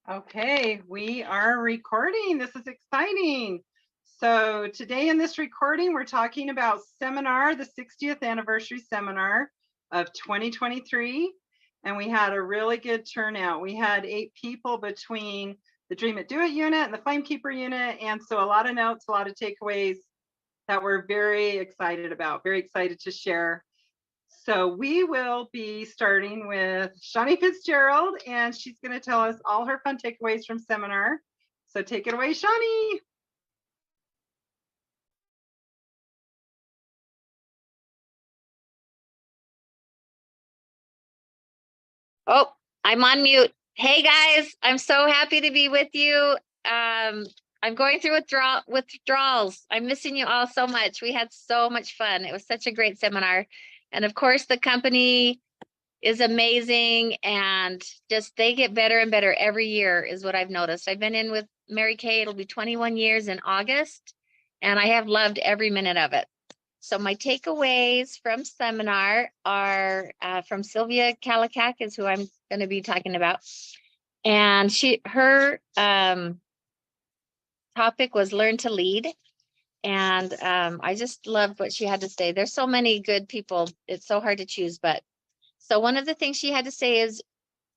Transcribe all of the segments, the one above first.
Okay, we are recording. This is exciting. So today in this recording, we're talking about seminar, the 60th anniversary seminar of 2023. And we had a really good turnout. We had 8 people between the Dream It Do It unit and the Flamekeeper unit. And so a lot of notes, a lot of takeaways that we're very excited about, very excited to share. So we will be starting with Shawnee Fitzgerald, and she's going to tell us all her fun takeaways from seminar. So take it away, Shawnee. Oh, I'm on mute. Hey guys, I'm so happy to be with you. I'm going through withdrawals. I'm missing you all so much. We had so much fun. It was such a great seminar. And of course, the company is amazing and just they get better and better every year is what I've noticed. I've been in with Mary Kay. It'll be 21 years in August, and I have loved every minute of it. So my takeaways from seminar are from Sylvia Kalikak is who I'm going to be talking about. And her topic was learn to lead. And I just loved what she had to say. There's so many good people. It's so hard to choose. But so one of the things she had to say is,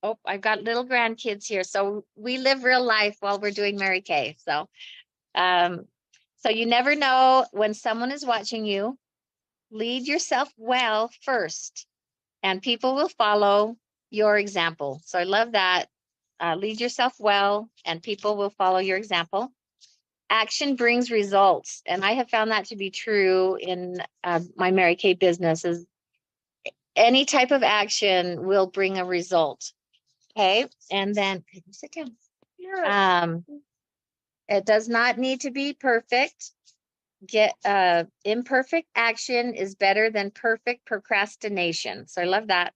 oh, I've got little grandkids here. So we live real life while we're doing Mary Kay. So you never know when someone is watching you. Lead yourself well first, and people will follow your example. So I love that. Lead yourself well, and people will follow your example. Action brings results, and I have found that to be true in my Mary Kay business. Is any type of action will bring a result. Okay, and then can you sit down? It does not need to be perfect. Imperfect action is better than perfect procrastination. So I love that.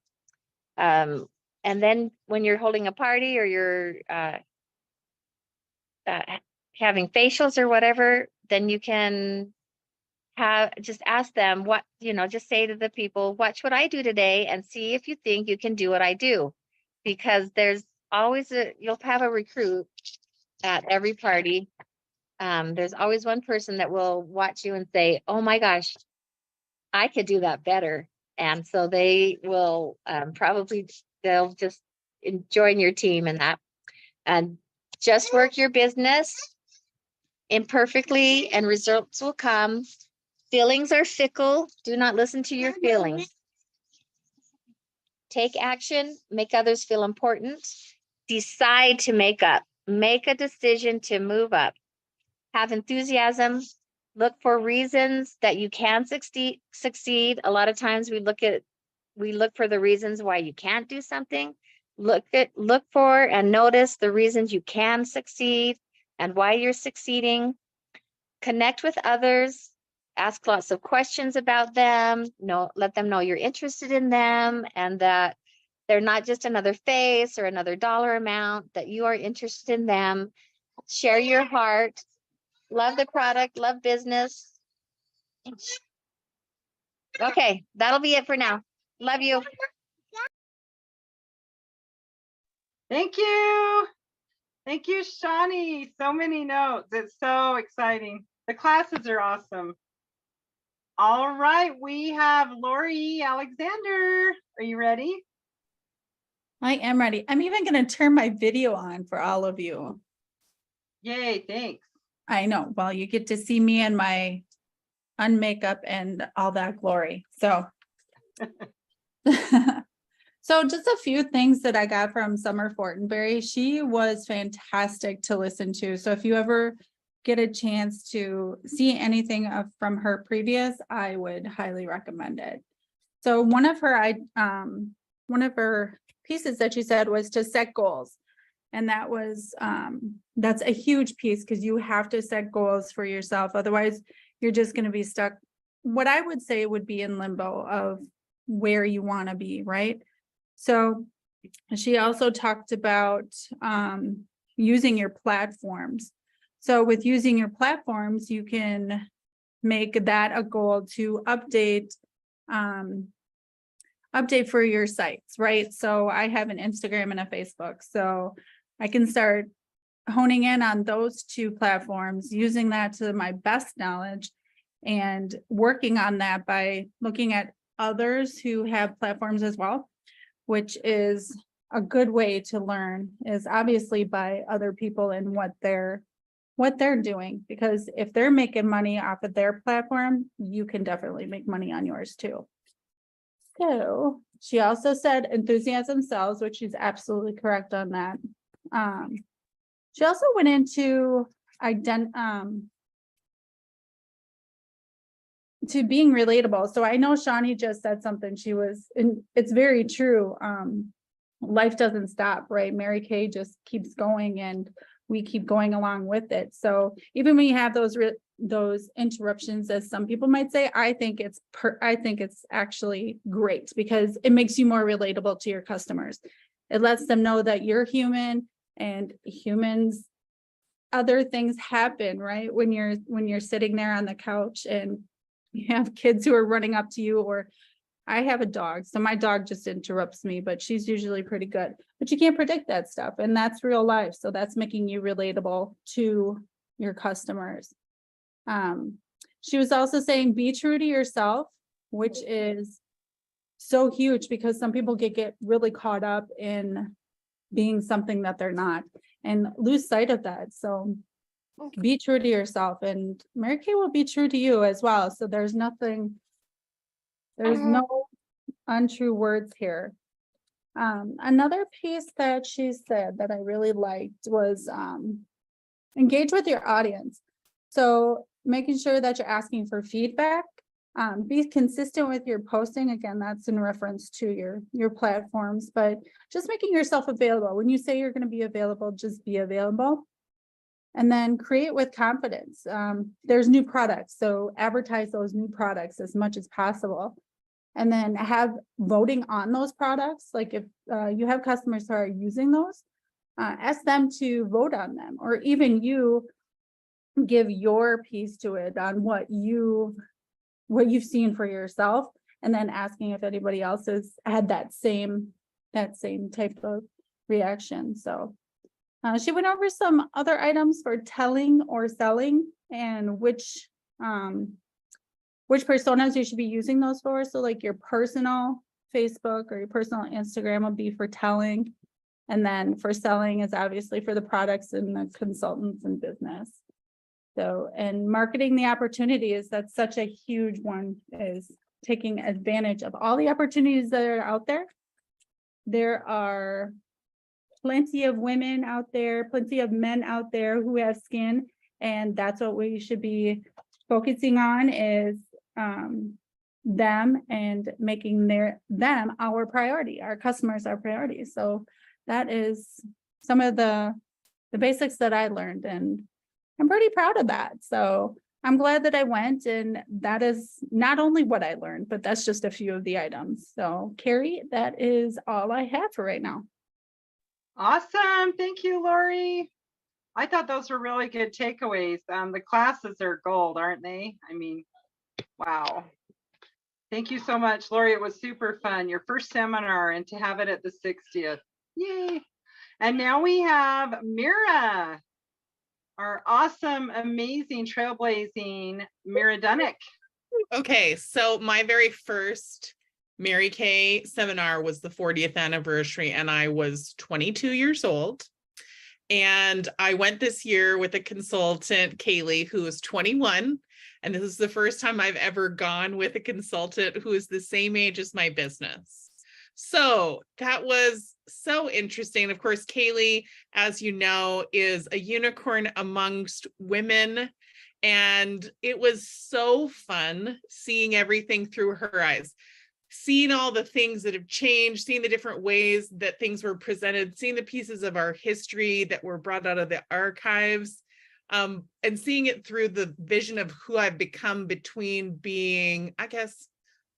And then when you're holding a party or you're having facials or whatever, then you can just ask them just say to the people, watch what I do today and see if you think you can do what I do. Because there's always you'll have a recruit at every party. There's always one person that will watch you and say, oh my gosh, I could do that better. And so they will they'll just join your team in that. And just work your business imperfectly and results will come. Feelings are fickle. Do not listen to your feelings. Take action, make others feel important. Decide to make up. Make a decision to move up. Have enthusiasm, look for reasons that you can succeed. A lot of times we look for the reasons why you can't do something. Look for and notice the reasons you can succeed and why you're succeeding. Connect with others, ask lots of questions about them, let them know you're interested in them and that they're not just another face or another dollar amount, that you are interested in them. Share your heart. Love the product, love business. Okay, that'll be it for now. Love you. Thank you. Thank you, Shawnee. So many notes. It's so exciting. The classes are awesome. All right, we have Lori Alexander. Are you ready? I am ready. I'm even going to turn my video on for all of you. Yay, thanks. I know. Well, you get to see me and my unmakeup and all that glory. So, so just a few things that I got from Summer Fortenberry. She was fantastic to listen to. So if you ever get a chance to see anything from her previous, I would highly recommend it. So one of her pieces that she said was to set goals. And that was, that's a huge piece because you have to set goals for yourself. Otherwise, you're just going to be stuck. What I would say would be in limbo of where you want to be, right? So she also talked about using your platforms. So with using your platforms, you can make that a goal to update for your sites, right? So I have an Instagram and a Facebook. So I can start honing in on those two platforms, using that to my best knowledge and working on that by looking at others who have platforms as well, which is a good way to learn, is obviously by other people and what they're doing, because if they're making money off of their platform, you can definitely make money on yours too. So she also said enthusiasm sells, which is absolutely correct on that. She also went into to being relatable. So I know Shawnee just said something, and it's very true. Life doesn't stop, right? Mary Kay just keeps going and we keep going along with it. So even when you have those interruptions, as some people might say, I think it's actually great because it makes you more relatable to your customers. It lets them know that you're human, and humans, other things happen, right? When you're sitting there on the couch and you have kids who are running up to you, or I have a dog, so my dog just interrupts me, but she's usually pretty good. But you can't predict that stuff, and that's real life. So that's making you relatable to your customers. She was also saying, be true to yourself, which is so huge because some people get really caught up in being something that they're not and lose sight of that. So be true to yourself, and Mary Kay will be true to you as well. So there's no untrue words here. Another piece that she said that I really liked was engage with your audience. So making sure that you're asking for feedback, be consistent with your posting. Again, that's in reference to your platforms, but just making yourself available. When you say you're going to be available, just be available. And then create with confidence. There's new products, so advertise those new products as much as possible. And then have voting on those products. Like if you have customers who are using those, ask them to vote on them, or even you give your piece to it on what you've seen for yourself, and then asking if anybody else has had that same type of reaction. So she went over some other items for telling or selling and which personas you should be using those for. So like your personal Facebook or your personal Instagram would be for telling. And then for selling is obviously for the products and the consultants and business. So, and marketing the opportunities, that's such a huge one, is taking advantage of all the opportunities that are out there. There are plenty of women out there, plenty of men out there who have skin, and that's what we should be focusing on, is them and making them our priority, our customers our priority. So that is some of the basics that I learned, and I'm pretty proud of that. So I'm glad that I went, and that is not only what I learned, but that's just a few of the items. So Carrie, that is all I have for right now. Awesome. Thank you, Lori. I thought those were really good takeaways. The classes are gold, aren't they? I mean, wow. Thank you so much, Lori. It was super fun. Your first seminar, and to have it at the 60th. Yay. And now we have Mira, our awesome, amazing, trailblazing Mira Dunnick. Okay, so my very first Mary Kay seminar was the 40th anniversary, and I was 22 years old. And I went this year with a consultant, Kaylee, who was 21. And this is the first time I've ever gone with a consultant who is the same age as my business. So that was so interesting. Of course, Kaylee, as you know, is a unicorn amongst women. And it was so fun seeing everything through her eyes, seeing all the things that have changed, seeing the different ways that things were presented, seeing the pieces of our history that were brought out of the archives, and seeing it through the vision of who I've become between being, I guess,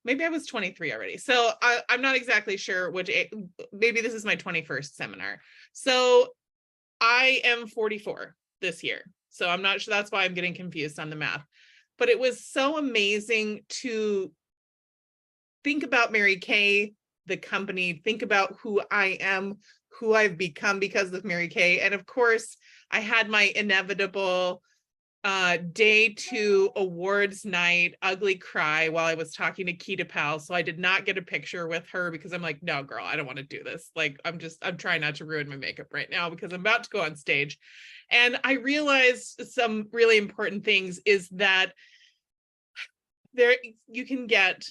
maybe I was 23 already. So I'm not exactly sure which, maybe this is my 21st seminar. So I am 44 this year. So I'm not sure, that's why I'm getting confused on the math. But it was so amazing to think about Mary Kay the company, think about who I am, who I've become because of Mary Kay. And of course, I had my inevitable day 2 awards night ugly cry while I was talking to Keita Powell. So I did not get a picture with her because I'm like, no, girl, I don't want to do this. Like, I'm trying not to ruin my makeup right now because I'm about to go on stage. And I realized some really important things is that you can get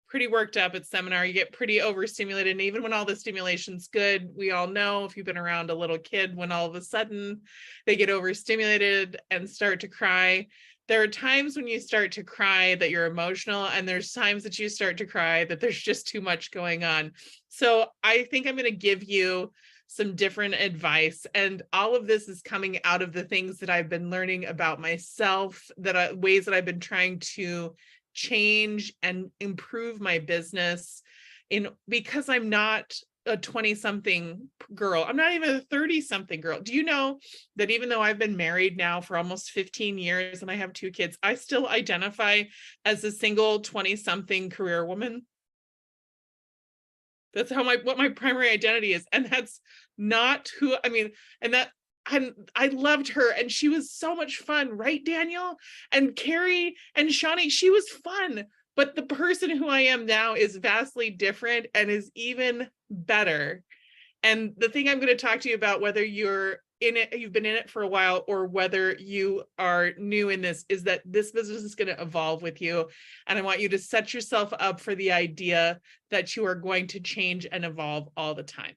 pretty worked up at seminar, you get pretty overstimulated. And even when all the stimulation's good, we all know if you've been around a little kid, when all of a sudden they get overstimulated and start to cry, there are times when you start to cry that you're emotional, and there's times that you start to cry that there's just too much going on. So I think I'm going to give you some different advice, and all of this is coming out of the things that I've been learning about myself, ways that I've been trying to change and improve my business because I'm not a 20-something girl. I'm not even a 30-something girl. Do you know that even though I've been married now for almost 15 years and I have 2 kids, I still identify as a single 20-something career woman? That's what my primary identity is. And that's not who, I mean, and that I loved her, and she was so much fun, right, Daniel? And Carrie and Shawnee, she was fun, but the person who I am now is vastly different and is even better. And the thing I'm going to talk to you about, whether you're in it, you've been in it for a while, or whether you are new in this, is that this business is going to evolve with you. And I want you to set yourself up for the idea that you are going to change and evolve all the time.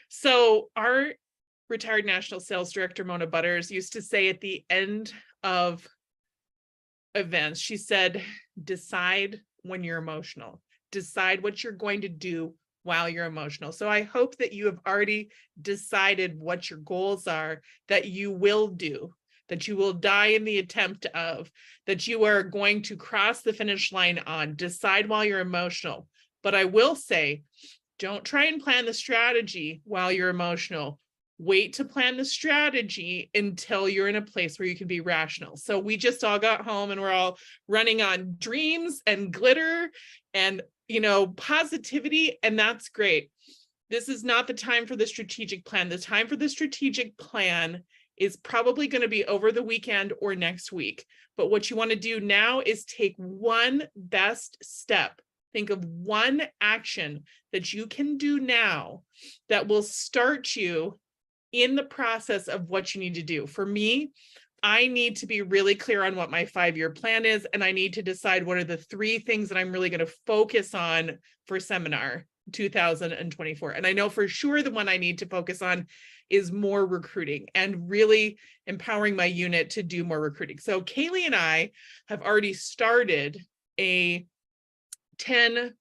So our retired national sales director, Mona Butters, used to say at the end of events, she said, decide when you're emotional, decide what you're going to do while you're emotional. So I hope that you have already decided what your goals are that you will do, that you will die in the attempt of, that you are going to cross the finish line on. Decide while you're emotional. But I will say, don't try and plan the strategy while you're emotional. Wait to plan the strategy until you're in a place where you can be rational. So we just all got home and we're all running on dreams and glitter and, positivity, and that's great. This is not the time for the strategic plan. The time for the strategic plan is probably going to be over the weekend or next week. But what you want to do now is take one best step. Think of one action that you can do now that will start you in the process of what you need to do. For me, I need to be really clear on what my 5-year plan is, and I need to decide what are the 3 things that I'm really going to focus on for seminar 2024. And I know for sure the one I need to focus on is more recruiting and really empowering my unit to do more recruiting. So Kaylee and I have already started a 10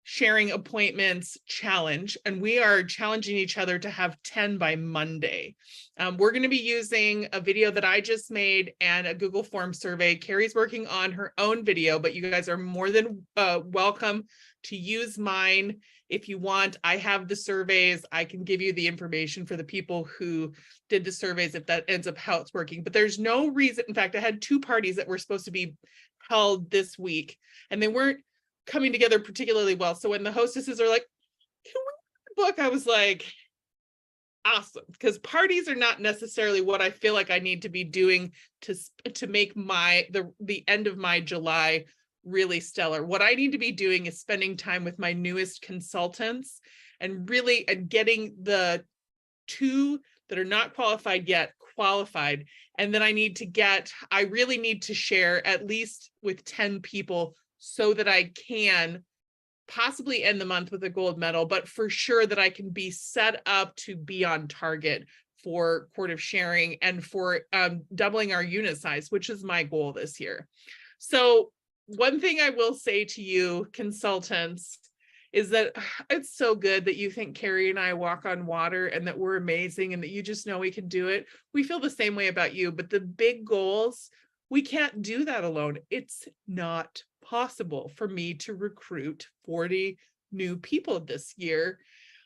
sharing appointments challenge, and we are challenging each other to have 10 by Monday. We're going to be using a video that I just made and a Google Form survey. Carrie's working on her own video, but you guys are more than welcome to use mine if you want. I have the surveys. I can give you the information for the people who did the surveys if that ends up how it's working. But there's no reason. In fact, I had 2 parties that were supposed to be held this week, and they weren't coming together particularly well. So when the hostesses are like, can we read the book? I was like, awesome. Because parties are not necessarily what I feel like I need to be doing to make the end of my July really stellar. What I need to be doing is spending time with my newest consultants and really getting the 2 that are not qualified yet qualified. And then I really need to share at least with 10 people so that I can possibly end the month with a gold medal, but for sure that I can be set up to be on target for Court of Sharing and for doubling our unit size, which is my goal this year. So one thing I will say to you consultants is that it's so good that you think Carrie and I walk on water and that we're amazing and that you just know we can do it. We feel the same way about you, but the big goals, we can't do that alone. It's not possible for me to recruit 40 new people this year.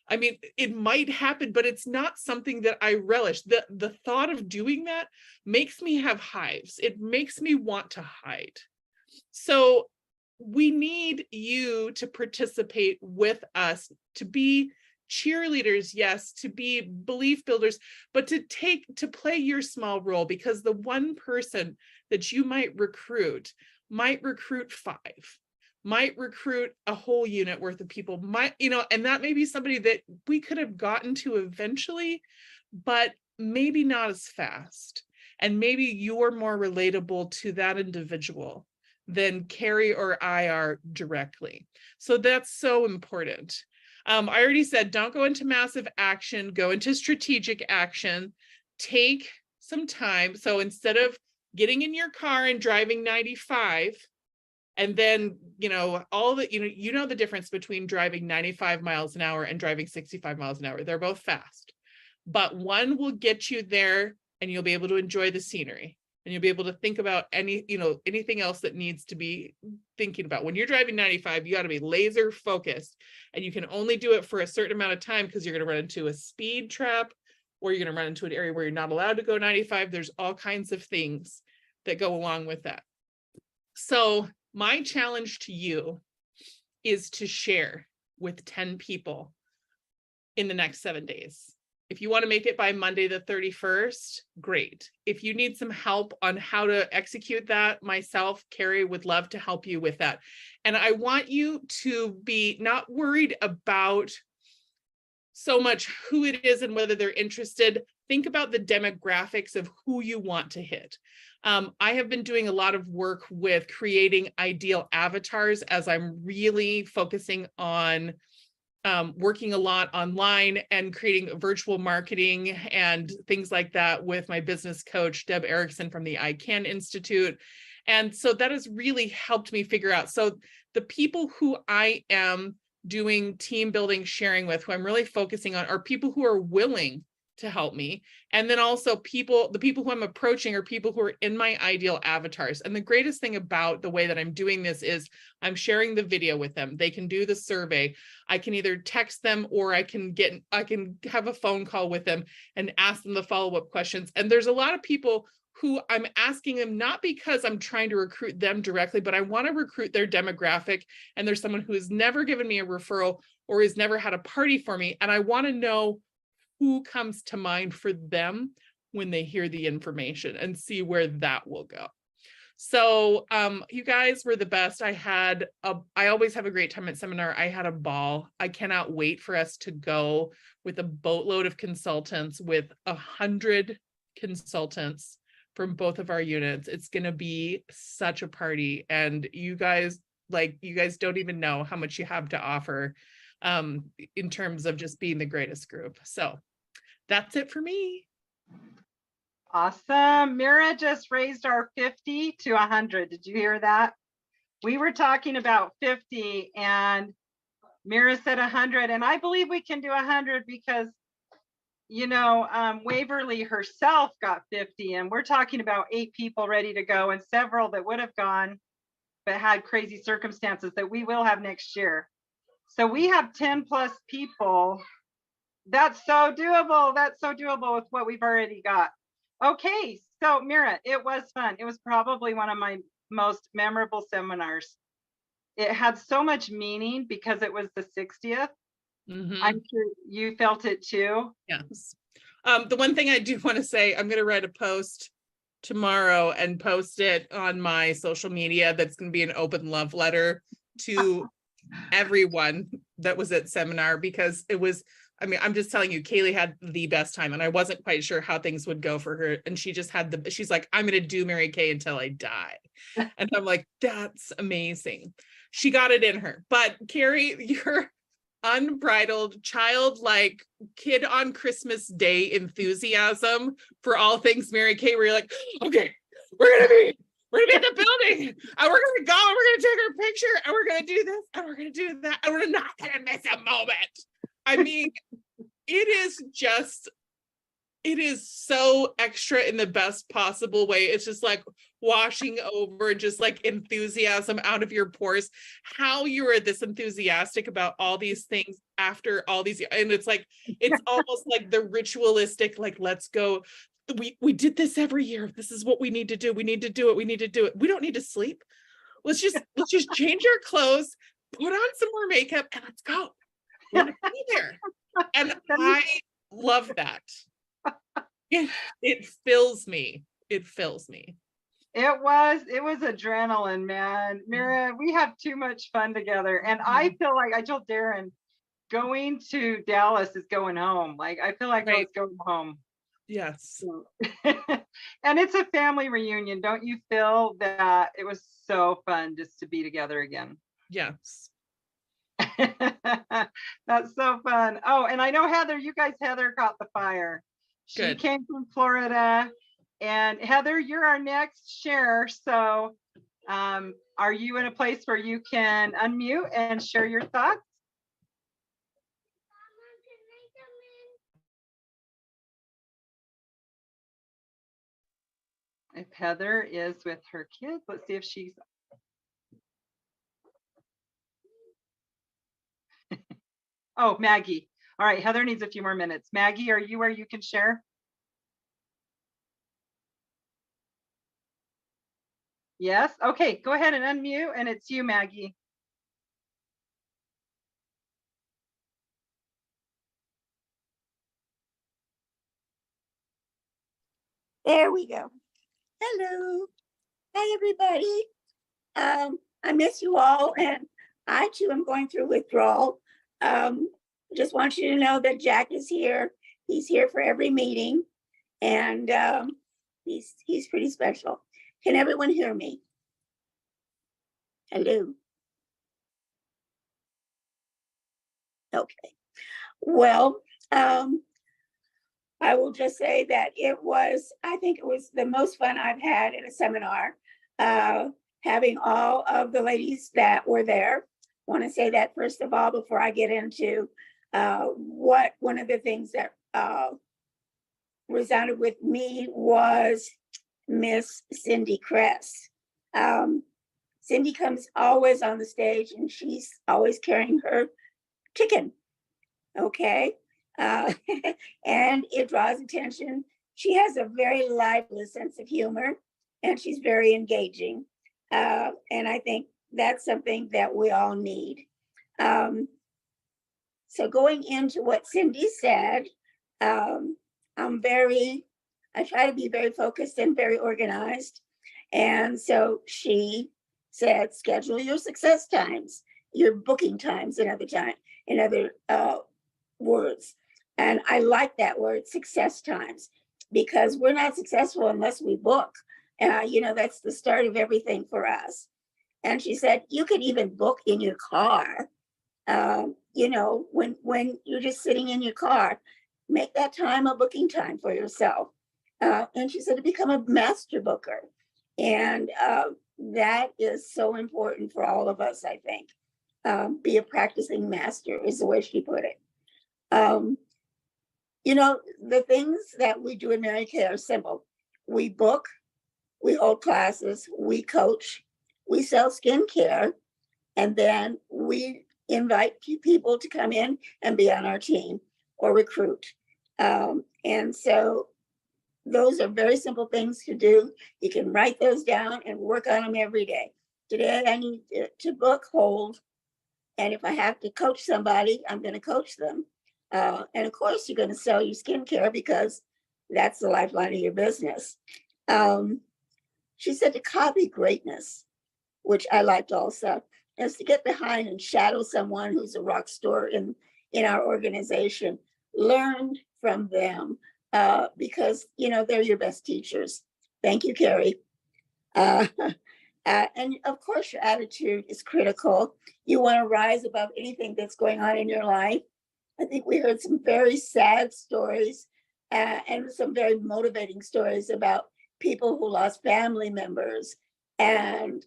I mean, it might happen, but it's not something that I relish. The thought of doing that makes me have hives. It makes me want to hide. So we need you to participate with us to be cheerleaders, yes, to be belief builders, but to play your small role, because the one person that you might recruit 5, might recruit a whole unit worth of people, might, and that may be somebody that we could have gotten to eventually, but maybe not as fast. And maybe you're more relatable to that individual than Carrie or I are directly. So that's so important. I already said, don't go into massive action, go into strategic action, take some time. So instead of getting in your car and driving 95, and then, all the, the difference between driving 95 miles an hour and driving 65 miles an hour. They're both fast, but one will get you there and you'll be able to enjoy the scenery, and you'll be able to think about anything else that needs to be thinking about. When you're driving 95, you got to be laser focused, and you can only do it for a certain amount of time, because you're going to run into a speed trap, or you're going to run into an area where you're not allowed to go 95. There's all kinds of things that go along with that. So my challenge to you is to share with 10 people in the next 7 days. If you want to make it by Monday, the 31st, great. If you need some help on how to execute that, myself, Carrie, would love to help you with that. And I want you to be not worried about so much who it is and whether they're interested. Think about the demographics of who you want to hit. I have been doing a lot of work with creating ideal avatars, as I'm really focusing on working a lot online and creating virtual marketing and things like that with my business coach, Deb Erickson from the ICANN Institute. And so that has really helped me figure out. So the people who I am doing team building, sharing with, who I'm really focusing on, are people who are willing to help me. And then also the people who I'm approaching are people who are in my ideal avatars. And the greatest thing about the way that I'm doing this is I'm sharing the video with them. They can do the survey. I can either text them, or I can have a phone call with them and ask them the follow-up questions. And there's a lot of people who I'm asking them, not because I'm trying to recruit them directly, but I want to recruit their demographic. And there's someone who has never given me a referral or has never had a party for me. And I want to know who comes to mind for them when they hear the information, and see where that will go. So you guys were the best. I always have a great time at seminar. I had a ball. I cannot wait for us to go with a boatload of consultants, with 100 consultants from both of our units. It's going to be such a party, and you guys don't even know how much you have to offer in terms of just being the greatest group. So that's it for me. Awesome. Mira just raised our 50 to 100. Did you hear that? We were talking about 50 and Mira said 100, and I believe we can do 100 because, Waverly herself got 50, and we're talking about 8 people ready to go, and several that would have gone but had crazy circumstances that we will have next year. So we have 10 plus people. That's so doable. That's so doable with what we've already got. Okay, so Mira, it was fun. It was probably one of my most memorable seminars. It had so much meaning because it was the 60th. Mm-hmm. I'm sure you felt it too. Yes. The one thing I do want to say, I'm going to write a post tomorrow and post it on my social media. That's going to be an open love letter to everyone that was at seminar, because it was, I'm just telling you, Kaylee had the best time, and I wasn't quite sure how things would go for her. And she just had she's like, I'm going to do Mary Kay until I die. And I'm like, that's amazing. She got it in her. But Carrie, your unbridled, childlike, kid on Christmas Day enthusiasm for all things Mary Kay, where you're like, okay, we're gonna be in the building, and we're gonna go, and we're gonna take our picture, and we're gonna do this, and we're gonna do that, and we're not gonna miss a moment. I mean, it is so extra in the best possible way. It's just like washing over, just like enthusiasm out of your pores. How you are this enthusiastic about all these things after all these, and it's like, it's almost like the ritualistic, like, let's go. We did this every year. This is what we need to do. We need to do it. We need to do it. We don't need to sleep. Let's just change our clothes, put on some more makeup, and let's go. want to be there. And I love that. It fills me. It fills me. It was adrenaline, man. Mira, we have too much fun together. And I feel like I told Darren, going to Dallas is going home. Like, I feel like I was Right. going home. Yes. So- And it's a family reunion. Don't you feel that it was so fun just to be together again? Yes. That's so fun. Oh, and I know Heather, Heather caught the fire. She Good. came from Florida. And Heather, you're our next share. So are you in a place where you can unmute and share your thoughts? If Heather is with her kids, let's see if she's. Oh, Maggie. All right, Heather needs a few more minutes. Maggie, are you where you can share? Yes. Okay, go ahead and unmute, and it's you, Maggie. There we go. Hello. Hi, everybody. I miss you all, and I too am going through withdrawal. Just want you to know that Jack is here. He's here for every meeting, and he's pretty special. Can everyone hear me? Hello. Okay. Well, I will just say that I think it was the most fun I've had at a seminar, having all of the ladies that were there. Want to say that first of all, before I get into one of the things that resounded with me was Miss Cindy Kress. Cindy comes always on the stage and she's always carrying her chicken. Okay. And it draws attention. She has a very lively sense of humor and she's very engaging. And I think that's something that we all need. So going into what Cindy said, I try to be very focused and very organized. And so she said, schedule your success times, your booking times, in other words. And I like that word, success times, because we're not successful unless we book. That's the start of everything for us. And she said, you can even book in your car. When you're just sitting in your car, make that time a booking time for yourself. And she said to become a master booker. And that is so important for all of us, I think. Be a practicing master is the way she put it. The things that we do in Mary Kay are simple. We book, we hold classes, we coach, we sell skincare, and then we invite people to come in and be on our team or recruit. And so those are very simple things to do. You can write those down and work on them every day. Today I need to book, hold, and if I have to coach somebody, I'm going to coach them. And of course, you're going to sell your skincare because that's the lifeline of your business. She said to copy greatness, which I liked also, is to get behind and shadow someone who's a rock star in our organization. Learn from them because, they're your best teachers. Thank you, Carrie. And of course, your attitude is critical. You want to rise above anything that's going on in your life. I think we heard some very sad stories and some very motivating stories about people who lost family members. And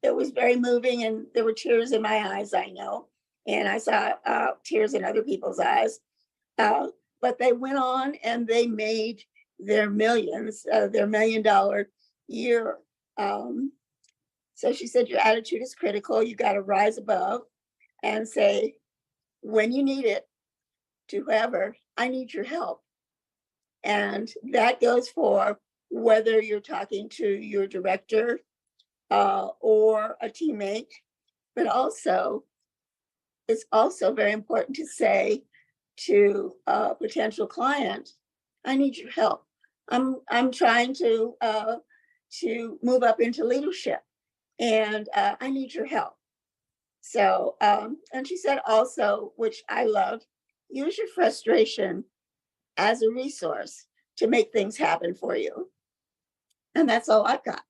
it was very moving and there were tears in my eyes, I know. And I saw tears in other people's eyes. But they went on and they made their millions, their $1 million year. So she said, your attitude is critical. You got to rise above and say, when you need it, to whoever, I need your help. And that goes for whether you're talking to your director or a teammate, but also it's also very important to say to a potential client, I need your help. I'm trying to move up into leadership, and I need your help. So, and she said also, which I love, use your frustration as a resource to make things happen for you. And that's all I've got.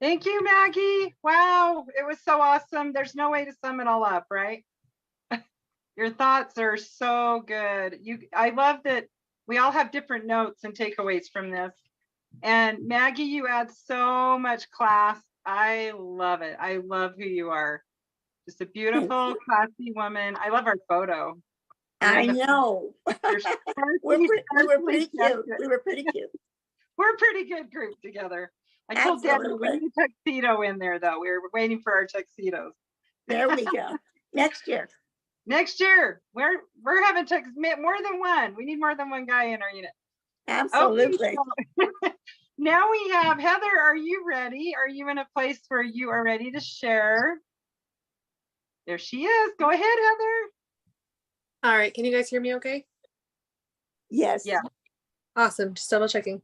Thank you, Maggie. Wow, it was so awesome. There's no way to sum it all up, right? Your thoughts are so good. I love that we all have different notes and takeaways from this. And Maggie, you add so much class. I love it. I love who you are. Just a beautiful, classy woman. I love our photo. I know. You're We were sparkly, pretty cute. sparkly. We were pretty cute. We're a pretty good group together. I told Debbie we need a tuxedo in there, though. We were waiting for our tuxedos. There we go. Next year. Next year, we're having more than one. We need more than one guy in our unit. Absolutely. Okay, so now we have Heather. Are you ready? Are you in a place where you are ready to share? There she is. Go ahead, Heather. All right, can you guys hear me okay? Yes. Yeah. Awesome, just double checking.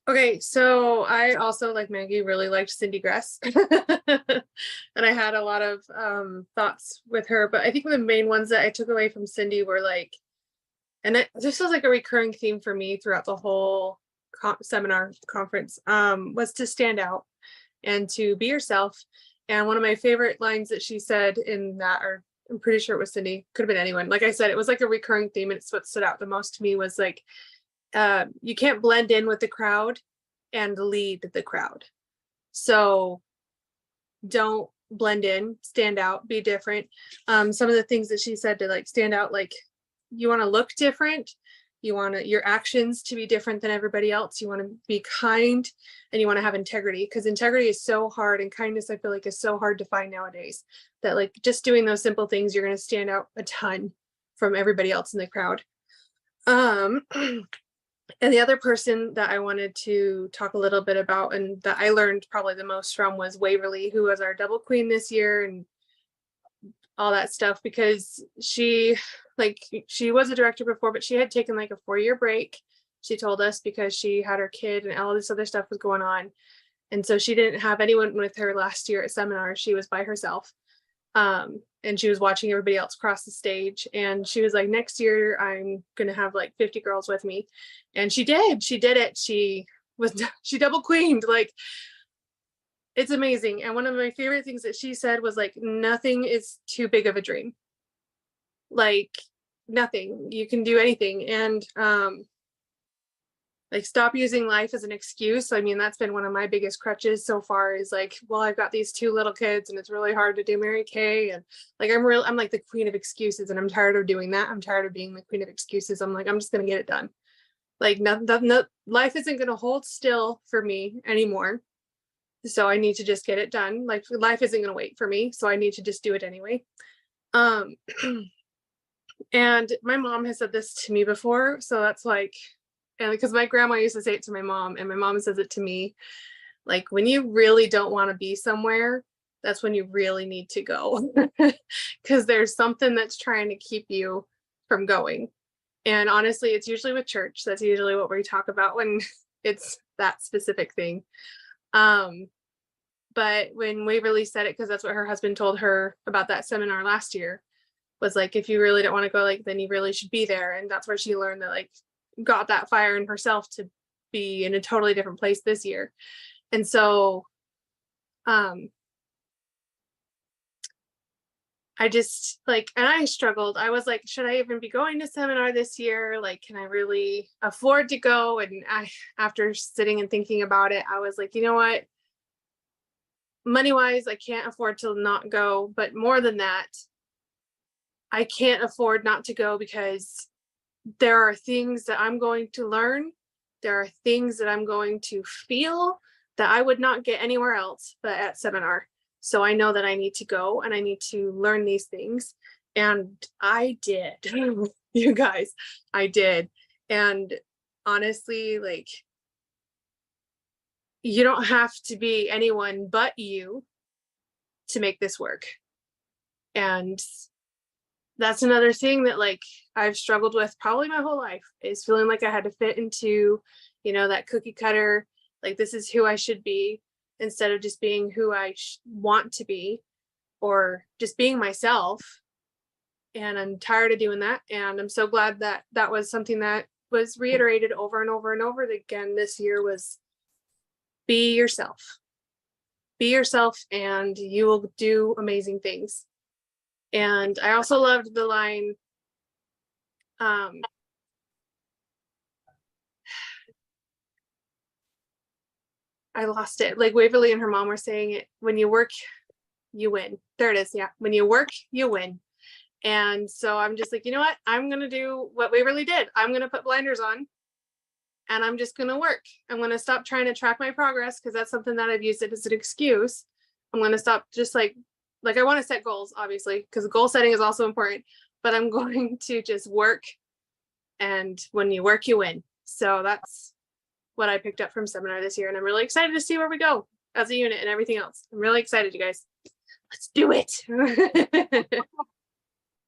Okay, so I also, like Maggie, really liked Cindy Gress. And I had a lot of thoughts with her, but I think the main ones that I took away from Cindy were like, and this was like a recurring theme for me throughout the whole seminar conference, was to stand out and to be yourself. And one of my favorite lines that she said in that, or I'm pretty sure it was Cindy, could have been anyone. Like I said, it was like a recurring theme, and it's what stood out the most to me was like, you can't blend in with the crowd and lead the crowd. So don't blend in, stand out, be different. Some of the things that she said to like stand out, like you want to look different, you want your actions to be different than everybody else, you want to be kind, and you want to have integrity, because integrity is so hard, and kindness I feel like is so hard to find nowadays, that like just doing those simple things, you're going to stand out a ton from everybody else in the crowd. And the other person that I wanted to talk a little bit about, and that I learned probably the most from, was Waverly, who was our double queen this year and all that stuff, because she was a director before, but she had taken like a 4-year break, she told us, because she had her kid and all this other stuff was going on. And so she didn't have anyone with her last year at seminar. She was by herself. And she was watching everybody else cross the stage, and she was like, next year I'm gonna have like 50 girls with me. And she did it. She double queened. Like, it's amazing. And one of my favorite things that she said was like, nothing is too big of a dream. Like, nothing, you can do anything. And like, stop using life as an excuse. I mean, that's been one of my biggest crutches so far, is like, well, I've got these 2 little kids and it's really hard to do Mary Kay. And like, I'm like the queen of excuses, and I'm tired of doing that. I'm tired of being the queen of excuses. I'm like, I'm just going to get it done. Like, no, life isn't going to hold still for me anymore. So I need to just get it done. Like, life isn't going to wait for me. So I need to just do it anyway. And my mom has said this to me before. So that's like, and because my grandma used to say it to my mom, and my mom says it to me, like, when you really don't want to be somewhere, that's when you really need to go, because there's something that's trying to keep you from going. And honestly, it's usually with church. That's usually what we talk about when it's that specific thing. But when Waverly said it, because that's what her husband told her about that seminar last year, was like, if you really don't want to go, like, then you really should be there. And that's where she learned that, like, got that fire in herself to be in a totally different place this year. And so I just like, and I struggled. I was like, should I even be going to seminar this year? Like, can I really afford to go? And after sitting and thinking about it, I was like, you know what? Money wise, I can't afford to not go. But more than that, I can't afford not to go, because there are things that I'm going to learn. There are things that I'm going to feel that I would not get anywhere else but at seminar. So I know that I need to go and I need to learn these things. And I did, you guys, I did. And honestly, like, you don't have to be anyone but you to make this work. And that's another thing that like I've struggled with probably my whole life, is feeling like I had to fit into, you know, that cookie cutter, like this is who I should be, instead of just being who I want to be, or just being myself. And I'm tired of doing that. And I'm so glad that that was something that was reiterated over and over and over again this year, was be yourself. Be yourself and you will do amazing things. And I also loved the line, I lost it. Like Waverly and her mom were saying it, when you work, you win. There it is. Yeah. When you work, you win. And so I'm just like, you know what? I'm going to do what Waverly did. I'm going to put blinders on and I'm just going to work. I'm going to stop trying to track my progress, because that's something that I've used it as an excuse. I'm going to stop just like I want to set goals, obviously, because goal setting is also important, but I'm going to just work. And when you work, you win. So that's what I picked up from seminar this year. And I'm really excited to see where we go as a unit and everything else. I'm really excited, you guys. Let's do it.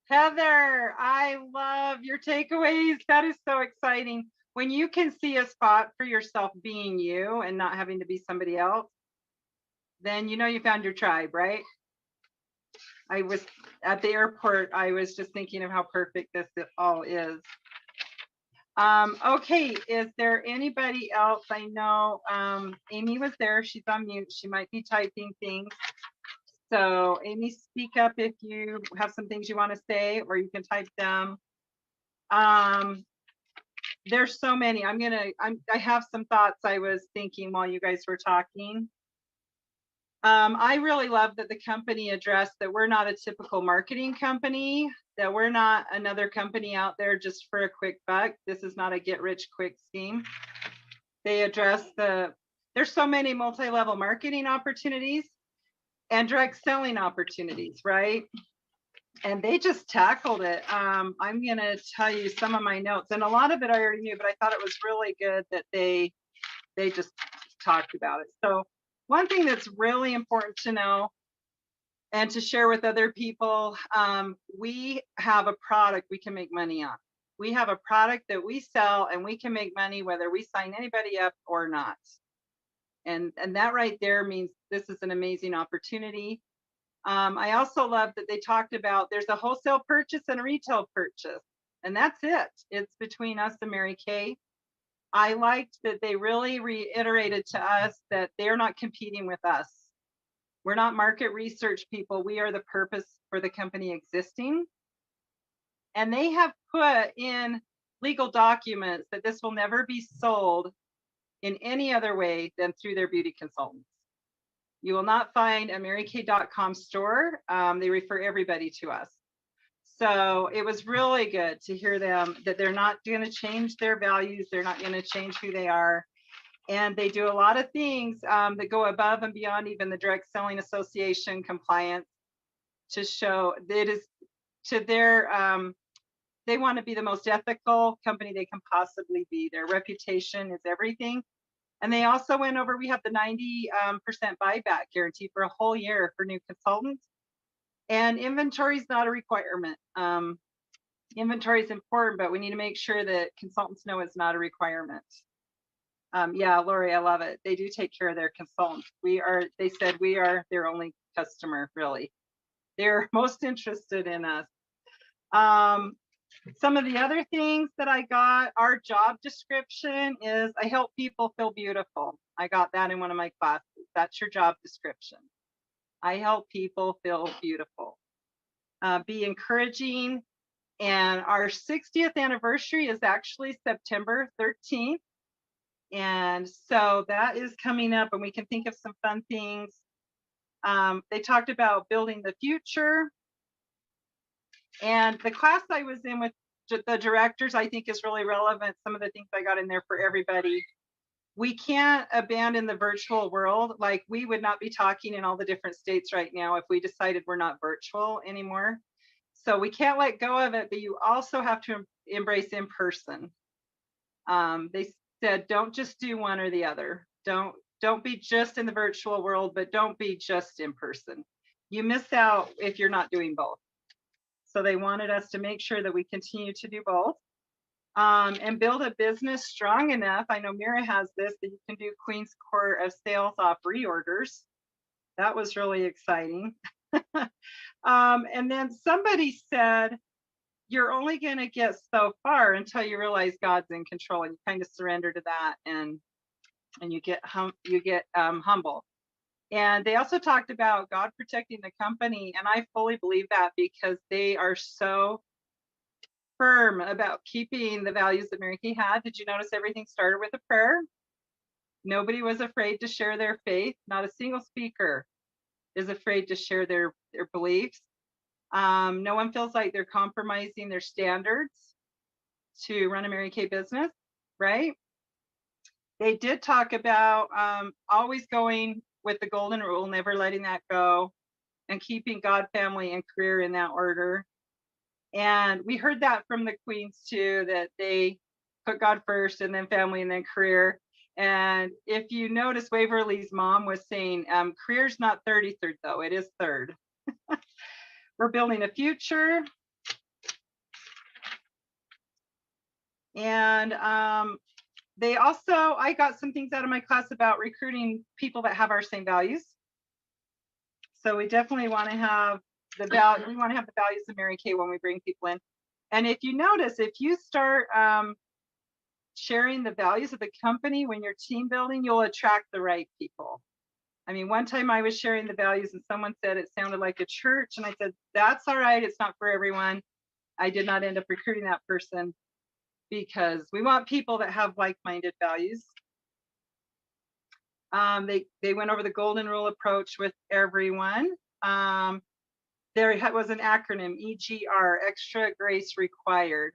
Heather, I love your takeaways. That is so exciting. When you can see a spot for yourself being you and not having to be somebody else, then you know you found your tribe, right? I was at the airport, I was just thinking of how perfect this all is. Okay, is there anybody else? I know Amy was there, she's on mute, she might be typing things. So Amy, speak up if you have some things you want to say, or you can type them. There's so many. I have some thoughts I was thinking while you guys were talking. I really love that the company addressed that we're not a typical marketing company, that we're not another company out there just for a quick buck. This is not a get rich quick scheme. They address there's so many multi-level marketing opportunities and direct selling opportunities, right? And they just tackled it. I'm gonna tell you some of my notes, and a lot of it I already knew, but I thought it was really good that they just talked about it. So one thing that's really important to know and to share with other people, we have a product we can make money on. We have a product that we sell and we can make money whether we sign anybody up or not. And that right there means this is an amazing opportunity. I also love that they talked about there's a wholesale purchase and a retail purchase, and that's it. It's between us and Mary Kay. I liked that they really reiterated to us that they're not competing with us. We're not market research people. We are the purpose for the company existing. And they have put in legal documents that this will never be sold in any other way than through their beauty consultants. You will not find a marykay.com store. They refer everybody to us. So it was really good to hear them that they're not going to change their values. They're not going to change who they are. And they do a lot of things that go above and beyond even the Direct Selling Association compliance to show that it is to their, they want to be the most ethical company they can possibly be. Their reputation is everything. And they also went over, we have the 90% buyback guarantee for a whole year for new consultants. And inventory is not a requirement. Inventory is important, but we need to make sure that consultants know it's not a requirement. Yeah, Lori, I love it. They do take care of their consultants. They said we are their only customer, really. They're most interested in us. Some of the other things that I got, our job description is I help people feel beautiful. I got that in one of my classes. That's your job description. I help people feel beautiful. Be encouraging. And our 60th anniversary is actually September 13th. And so that is coming up and we can think of some fun things. They talked about building the future. And the class I was in with the directors, I think is really relevant. Some of the things I got in there for everybody. We can't abandon the virtual world. Like we would not be talking in all the different states right now if we decided we're not virtual anymore. So we can't let go of it, but you also have to embrace in person. They said, don't just do one or the other. Don't be just in the virtual world, but don't be just in person. you miss out if you're not doing both. So they wanted us to make sure that we continue to do both. And build a business strong enough. I know Mira has this, that you can do Queen's Court of Sales off reorders. That was really exciting. And then somebody said, you're only going to get so far until you realize God's in control, and you kind of surrender to that, and you get humble. And they also talked about God protecting the company, and I fully believe that, because they are so firm about keeping the values that Mary Kay had. Did you notice everything started with a prayer? Nobody was afraid to share their faith. Not a single speaker is afraid to share their beliefs. No one feels like they're compromising their standards to run a Mary Kay business, right? They did talk about always going with the golden rule, never letting that go, and keeping God, family, and career in that order. And we heard that from the queens too, that they put God first and then family and then career. And if you notice, Waverly's mom was saying, career's not 33rd though, it is third. We're building a future. And they also, I got some things out of my class about recruiting people that have our same values. So we definitely want to have the value, we want to have the values of Mary Kay when we bring people in. And if you notice, if you start sharing the values of the company when you're team building, you'll attract the right people. I mean, one time I was sharing the values and someone said it sounded like a church, and I said, that's all right, it's not for everyone. I did not end up recruiting that person, because we want people that have like-minded values. They went over the golden rule approach with everyone. There was an acronym, EGR, extra grace required.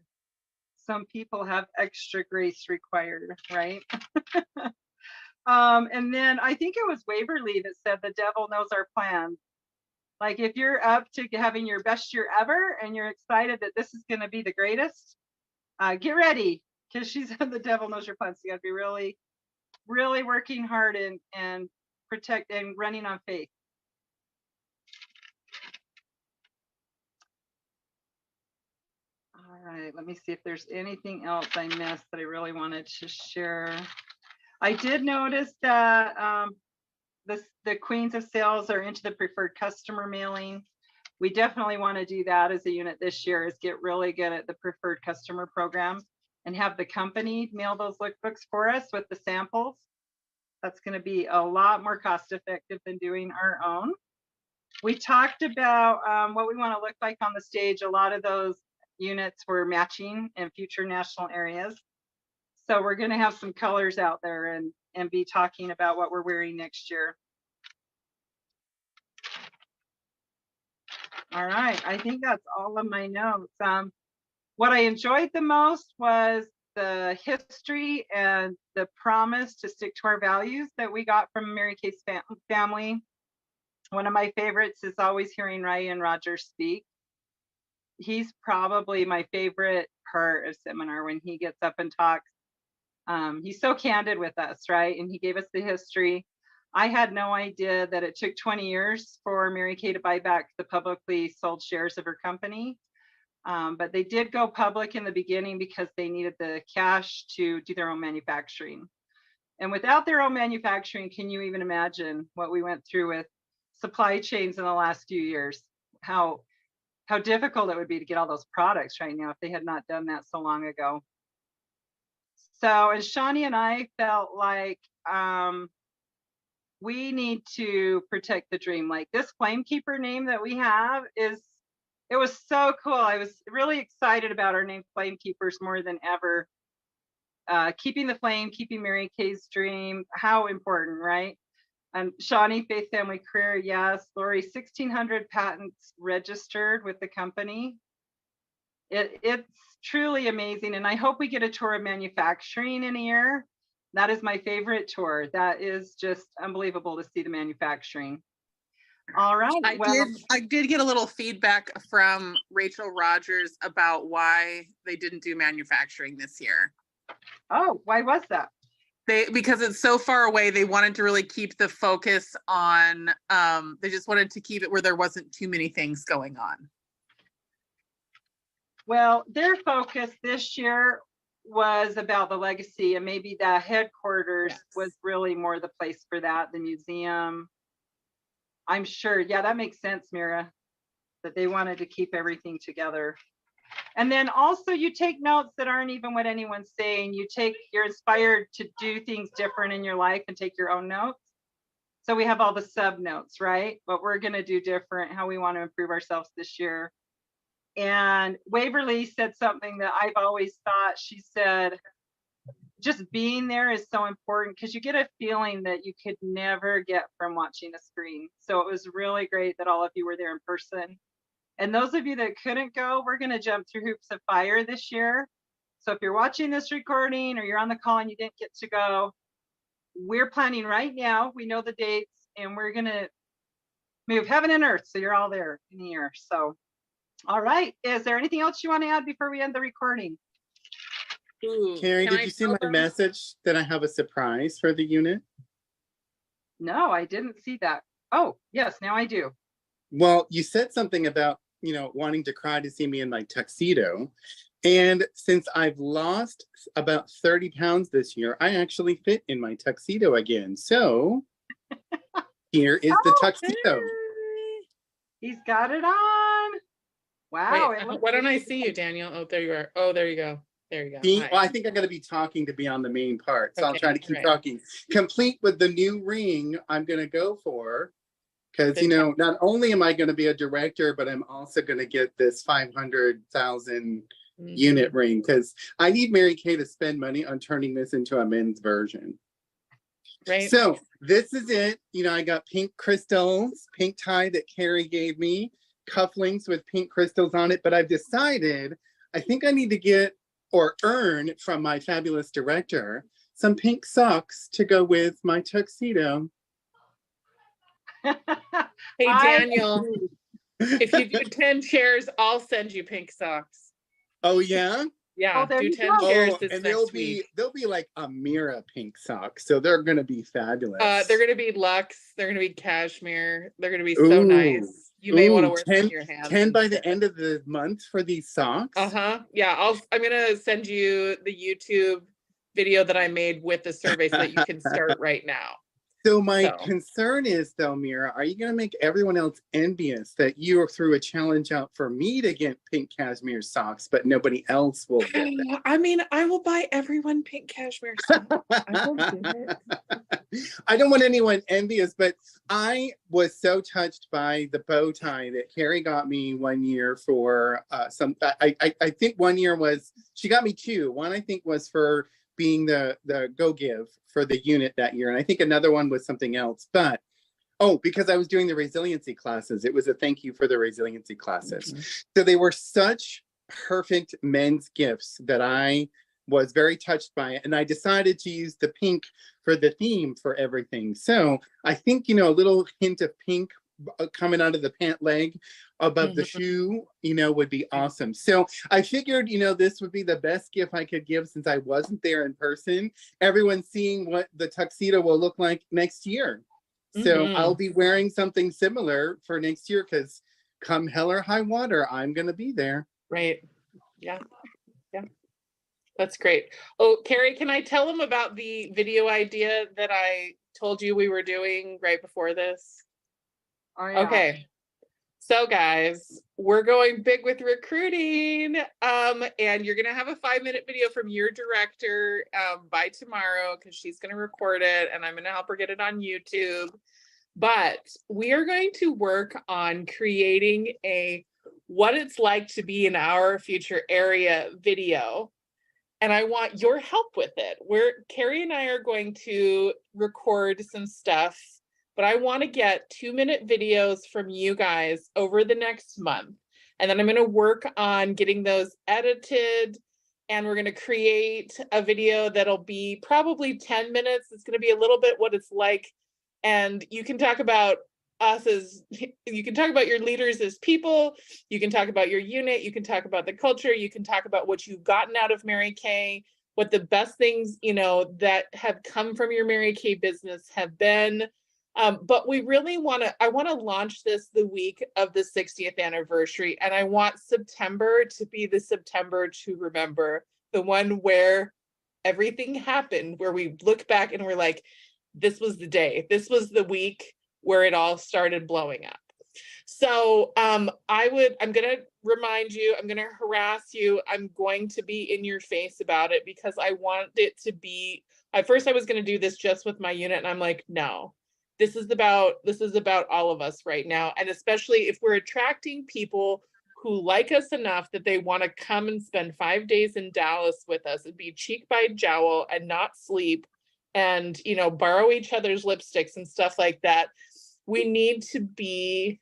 Some people have extra grace required, right? And then I think it was Waverly that said the devil knows our plans. Like if you're up to having your best year ever and you're excited that this is going to be the greatest, get ready, because she said the devil knows your plans. You got to be really, really working hard and protect and running on faith. All right, let me see if there's anything else I missed that I really wanted to share. I did notice that the Queens of Sales are into the preferred customer mailing. We definitely want to do that as a unit this year, is get really good at the preferred customer program and have the company mail those lookbooks for us with the samples. That's going to be a lot more cost effective than doing our own. We talked about what we want to look like on the stage. A lot of those units were matching in future national areas. So we're going to have some colors out there and be talking about what we're wearing next year. All right, I think that's all of my notes. What I enjoyed the most was the history and the promise to stick to our values that we got from Mary Kay's family. One of my favorites is always hearing Ryan Rogers speak. He's probably my favorite part of seminar, when he gets up and talks. He's so candid with us, right? And he gave us the history. I had no idea that it took 20 years for Mary Kay to buy back the publicly sold shares of her company. But they did go public in the beginning because they needed the cash to do their own manufacturing. And without their own manufacturing, can you even imagine what we went through with supply chains in the last few years? How difficult it would be to get all those products right now if they had not done that so long ago. So, and Shawnee and I felt like we need to protect the dream. Like this Flamekeeper name that we have it was so cool. I was really excited about our name Flamekeepers more than ever. Keeping the flame, keeping Mary Kay's dream, how important, right? And Shawnee, faith, family, career, yes. Lori, 1,600 patents registered with the company. It's truly amazing. And I hope we get a tour of manufacturing in a year. That is my favorite tour. That is just unbelievable to see the manufacturing. All right. I did get a little feedback from Rachel Rogers about why they didn't do manufacturing this year. Oh, why was that? because it's so far away, they wanted to really keep the focus on, they just wanted to keep it where there wasn't too many things going on. Well, their focus this year was about the legacy, and maybe the headquarters Yes. was really more the place for that, the museum. I'm sure, yeah, that makes sense, Mira, that they wanted to keep everything together. And then also you take notes that aren't even what anyone's saying. You're inspired to do things different in your life and take your own notes. So we have all the sub notes, right? What we're going to do different, how we want to improve ourselves this year. And Waverly said something that I've always thought. She said, just being there is so important because you get a feeling that you could never get from watching a screen. So it was really great that all of you were there in person. And those of you that couldn't go, we're going to jump through hoops of fire this year. So if you're watching this recording or you're on the call and you didn't get to go, we're planning right now. We know the dates and we're going to move heaven and earth. So you're all there in the air. So, all right. Is there anything else you want to add before we end the recording? Ooh, Carrie, can did I you see tell my them- message that I have a surprise for the unit? No, I didn't see that. Oh, yes, now I do. Well, you said something about, wanting to cry to see me in my tuxedo. And since I've lost about 30 pounds this year, I actually fit in my tuxedo again. So here is the tuxedo. He's got it on. Wow. Wait, it looks why don't I really see you, Daniel? Oh, there you are. Oh, there you go. There you go. See, Hi. well, I think I'm going to be talking to be on the main part. So I'll Okay, try to keep right. talking. Complete with the new ring I'm going to go for. Because, Good job. not only am I going to be a director, but I'm also going to get this 500,000 unit ring because I need Mary Kay to spend money on turning this into a men's version. Right. So this is it. I got pink crystals, pink tie that Carrie gave me, cufflinks with pink crystals on it. But I've decided I think I need to get or earn from my fabulous director some pink socks to go with my tuxedo. Hey, I Daniel, if you do 10 shares, I'll send you pink socks. Oh yeah. Yeah, there do you 10 go. shares Oh, this and next week. they'll be like a Mira pink socks, so they're gonna be fabulous. They're gonna be luxe. They're gonna be cashmere. They're gonna be so Ooh, nice. You may want to ooh, wear them in your hands. 10 by the instead. end of the month for these socks. Yeah, I'm gonna send you the YouTube video that I made with the survey so that you can start right now. So my So. concern is though, Mira, are you gonna make everyone else envious that you threw a challenge out for me to get pink cashmere socks, but nobody else will get them? I mean, I will buy everyone pink cashmere socks. I will do it. I don't want anyone envious, but I was so touched by the bow tie that Carrie got me one year for I think one year was, she got me two. One I think was for being the go give for the unit that year. And I think another one was something else, but because I was doing the resiliency classes, it was a thank you for the resiliency classes. Mhm. So they were such perfect men's gifts that I was very touched by it. And I decided to use the pink for the theme for everything. So I think, a little hint of pink coming out of the pant leg above the shoe, would be awesome. So I figured, this would be the best gift I could give since I wasn't there in person. Everyone's seeing what the tuxedo will look like next year. So I'll be wearing something similar for next year because come hell or high water, I'm going to be there. Right. Yeah. Yeah. That's great. Oh, Carrie, can I tell them about the video idea that I told you we were doing right before this? Oh, yeah. Okay. So guys, we're going big with recruiting. And you're gonna have a 5-minute video from your director by tomorrow because she's gonna record it and I'm gonna help her get it on YouTube. But we are going to work on creating a what it's like to be in our future area video. And I want your help with it. Carrie and I are going to record some stuff, but I want to get 2-minute videos from you guys over the next month. And then I'm going to work on getting those edited and we're going to create a video that'll be probably 10 minutes. It's going to be a little bit what it's like. And you can talk about you can talk about your leaders as people, you can talk about your unit, you can talk about the culture, you can talk about what you've gotten out of Mary Kay, what the best things, you know, that have come from your Mary Kay business have been. But we really I want to launch this the week of the 60th anniversary. And I want September to be the September to remember, the one where everything happened, where we look back and we're like, this was the day, this was the week where it all started blowing up. So I'm gonna remind you, I'm gonna harass you, I'm going to be in your face about it, because I want it to be, at first I was gonna do this just with my unit, and I'm like, no, this is about all of us right now. And especially if we're attracting people who like us enough that they want to come and spend 5 days in Dallas with us and be cheek by jowl and not sleep and, you know, borrow each other's lipsticks and stuff like that. We need to be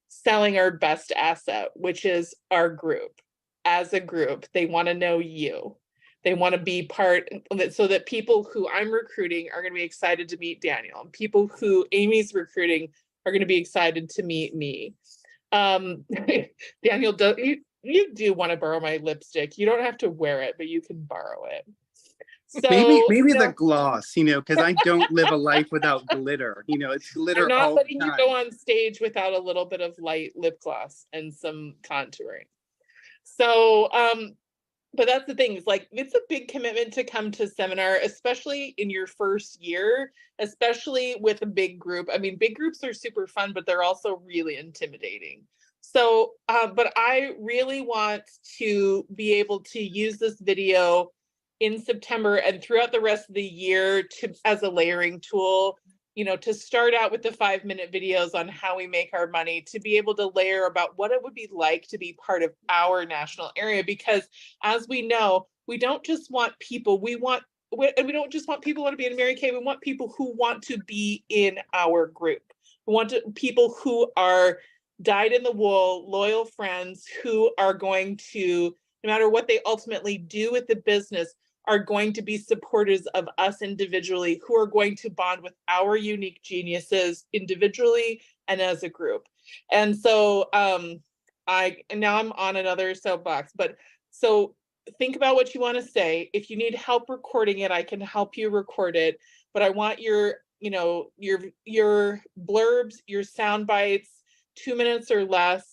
selling our best asset, which is our group. As a group, they want to know you. They want to be part of it, so that people who I'm recruiting are going to be excited to meet Daniel. And people who Amy's recruiting are going to be excited to meet me. Daniel, you do want to borrow my lipstick. You don't have to wear it, but you can borrow it. So maybe the gloss, you know, because I don't live a life without glitter. You know, it's glitter I'm not all letting the you time. go on stage without a little bit of light lip gloss and some contouring. So, but that's the thing, is like, it's a big commitment to come to seminar, especially in your first year, especially with a big group. I mean, big groups are super fun, but they're also really intimidating. So, but I really want to be able to use this video in September and throughout the rest of the year as a layering tool, you know, to start out with the 5-minute videos on how we make our money, to be able to layer about what it would be like to be part of our national area. Because as we know, we don't just want people, we don't just want people who want to be in Mary Kay, we want people who want to be in our group. We want people who are dyed in the wool, loyal friends who are going to, no matter what they ultimately do with the business, are going to be supporters of us individually, who are going to bond with our unique geniuses individually and as a group. And so and now I'm on another soapbox, but so think about what you want to say. If you need help recording it, I can help you record it, but I want your, you know, your blurbs, your sound bites, 2 minutes or less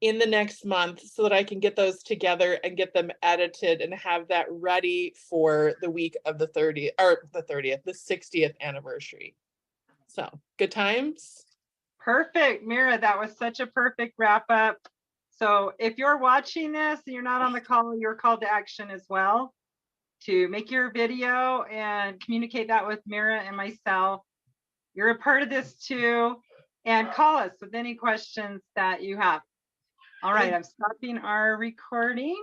in the next month, so that I can get those together and get them edited and have that ready for the week of the 60th anniversary. So good times. Perfect, Mira, that was such a perfect wrap up. So if you're watching this and you're not on the call, you're called to action as well, to make your video and communicate that with Mira and myself. You're a part of this too, and call us with any questions that you have. All right, I'm stopping our recording.